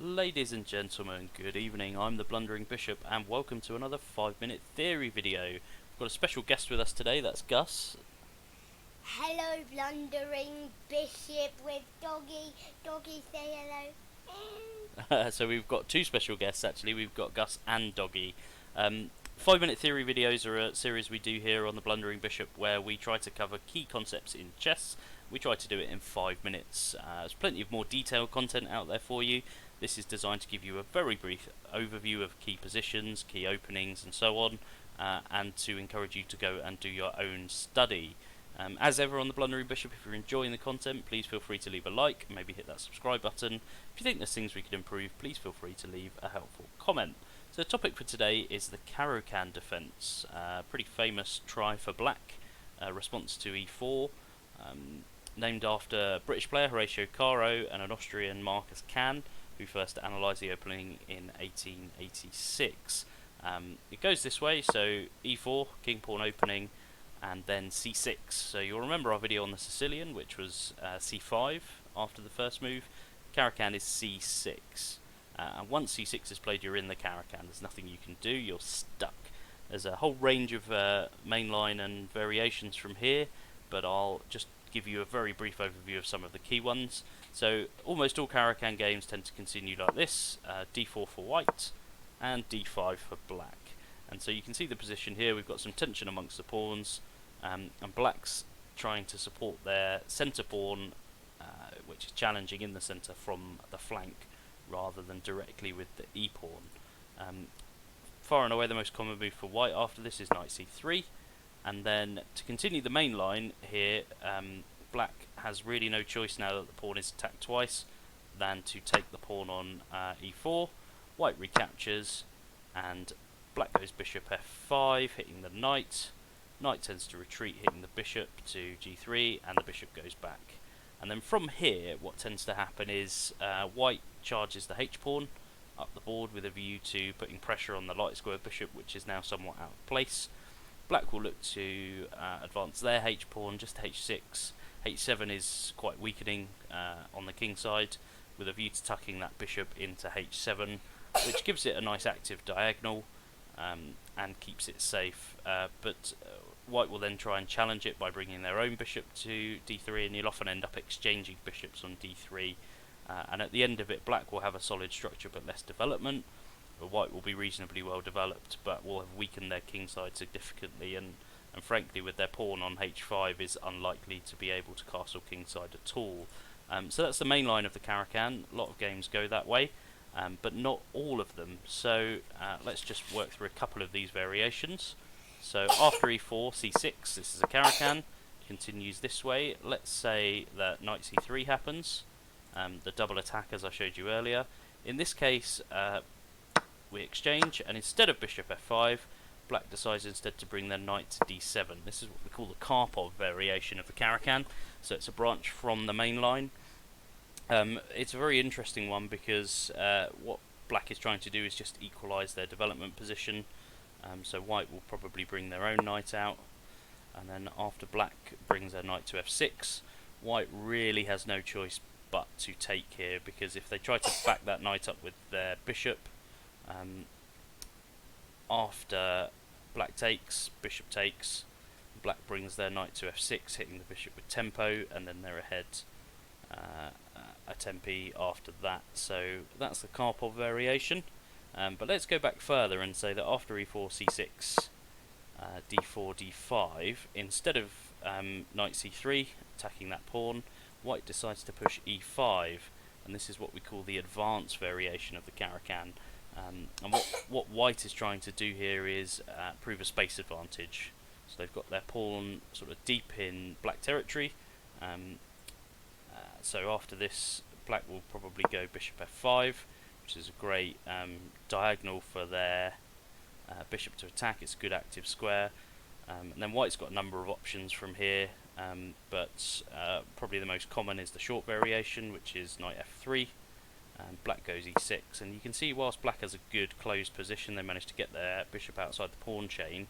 Ladies and gentlemen, good evening. I'm the Blundering Bishop, and welcome to another 5-minute theory video. We've got a special guest with us today. That's Gus. Hello, Blundering Bishop with Doggy. Doggy, say hello. So we've got two special guests actually. We've got Gus and Doggy. 5-minute theory videos are a series we do here on the Blundering Bishop, where we try to cover key concepts in chess. We try to do it in 5 minutes. There's plenty of more detailed content out there for you. This is designed to give you a very brief overview of key positions, key openings, and so on, and to encourage you to go and do your own study. As ever on the Blundering Bishop, if you're enjoying the content, please feel free to leave a like, maybe hit that subscribe button. If you think there's things we could improve, please feel free to leave a helpful comment. So the topic for today is the Caro-Kann Defense, pretty famous try for black, response to e4, named after a British player Horatio Caro and an Austrian Marcus Kann, who first analysed the opening in 1886. It goes this way, so e4, king pawn opening, and then c6. So you'll remember our video on the Sicilian, which was c5 after the first move. Caro-Kann is c6. And once c6 is played, you're in the Caro-Kann. There's nothing you can do, you're stuck. There's a whole range of mainline and variations from here, but I'll just give you a very brief overview of some of the key ones. So almost all Caro-Kann games tend to continue like this, d4 for white and d5 for black. And so you can see the position here. We've got some tension amongst the pawns, and black's trying to support their centre pawn, which is challenging in the centre from the flank rather than directly with the e-pawn. Far and away the most common move for white after this is knight c3, and then to continue the main line here, black has really no choice now that the pawn is attacked twice than to take the pawn on e4. White recaptures, and black goes bishop f5, hitting the knight. Knight tends to retreat, hitting the bishop to g3, and the bishop goes back. And then from here, what tends to happen is white charges the h-pawn up the board with a view to putting pressure on the light square bishop, which is now somewhat out of place. Black will look to advance their h-pawn just to h6. h7 is quite weakening on the king side, with a view to tucking that bishop into h7, which gives it a nice active diagonal and keeps it safe. But white will then try and challenge it by bringing their own bishop to d3, and you'll often end up exchanging bishops on d3. And at the end of it, black will have a solid structure but less development. White will be reasonably well developed, but will have weakened their king side significantly, and frankly with their pawn on h5 is unlikely to be able to castle king side at all. So that's the main line of the Caro-Kann. A lot of games go that way, but not all of them. So let's just work through a couple of these variations. So after e4, c6, this is a Caro-Kann, continues this way. Let's say that knight c3 happens, the double attack as I showed you earlier. In this case, we exchange, and instead of bishop f5, black decides instead to bring their knight to d7. This is what we call the Karpov variation of the Caro-Kann, so it's a branch from the main line. It's a very interesting one because what black is trying to do is just equalise their development position. So white will probably bring their own knight out, and then after black brings their knight to f6, white really has no choice but to take here, because if they try to back that knight up with their bishop, after black takes, bishop takes, black brings their knight to f6, hitting the bishop with tempo, and then they're ahead a tempi after that. So that's the Karpov variation. But let's go back further and say that after e4, c6, d4, d5, instead of knight c3, attacking that pawn, white decides to push e5, and this is what we call the advance variation of the Caro-Kann. And what white is trying to do here is prove a space advantage. So they've got their pawn sort of deep in black territory. So after this, black will probably go bishop f5, which is a great diagonal for their bishop to attack. It's a good active square. And then white's got a number of options from here, but probably the most common is the short variation, which is knight f3. Black goes e6, and you can see whilst black has a good closed position, they managed to get their bishop outside the pawn chain,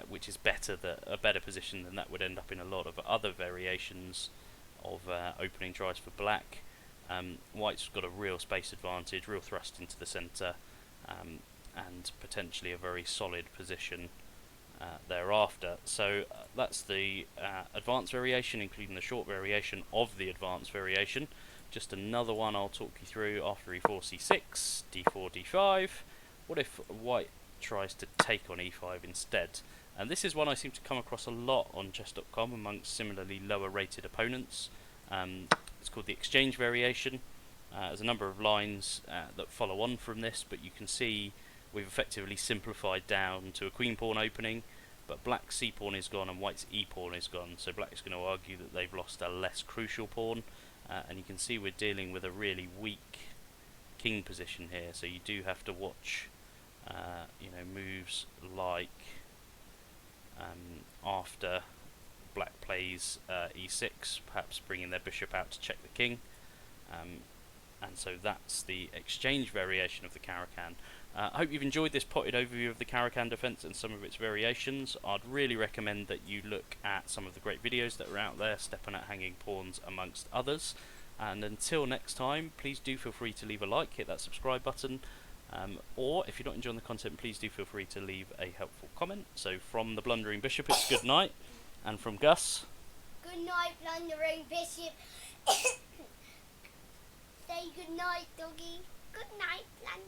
which is a better position than that would end up in a lot of other variations of opening tries for black. White's got a real space advantage, real thrust into the centre, and potentially a very solid position thereafter. So that's the advanced variation, including the short variation of the advanced variation. Just another one I'll talk you through after e4, c6, d4, d5. What if White tries to take on e5 instead? And this is one I seem to come across a lot on chess.com amongst similarly lower rated opponents. It's called the exchange variation. There's a number of lines that follow on from this, but you can see we've effectively simplified down to a queen pawn opening, but black's c pawn is gone and white's e pawn is gone, so black's going to argue that they've lost a less crucial pawn, and you can see we're dealing with a really weak king position here, so you do have to watch moves like after black plays e6, perhaps bringing their bishop out to check the king, and so that's the exchange variation of the Caro-Kann. I hope you've enjoyed this potted overview of the Caro-Kann defense and some of its variations. I'd really recommend that you look at some of the great videos that are out there, stepping at hanging pawns amongst others. And until next time, please do feel free to leave a like, hit that subscribe button, or if you're not enjoying the content, please do feel free to leave a helpful comment. So from the Blundering Bishop, it's good night, and from Gus, Good night, Blundering Bishop. Say good night, Doggy. Good night, Blundering.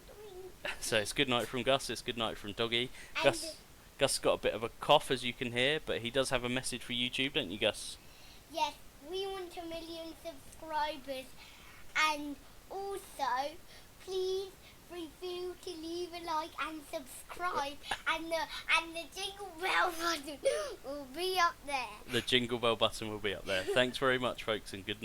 so it's good night from Gus, it's good night from Doggy. And Gus got a bit of a cough, as you can hear, but he does have a message for YouTube, don't you, Gus? yes, we want 1 million subscribers, and also please feel to leave a like and subscribe, and the jingle bell button will be up there. The jingle bell button will be up there. Thanks very much, folks, and good night.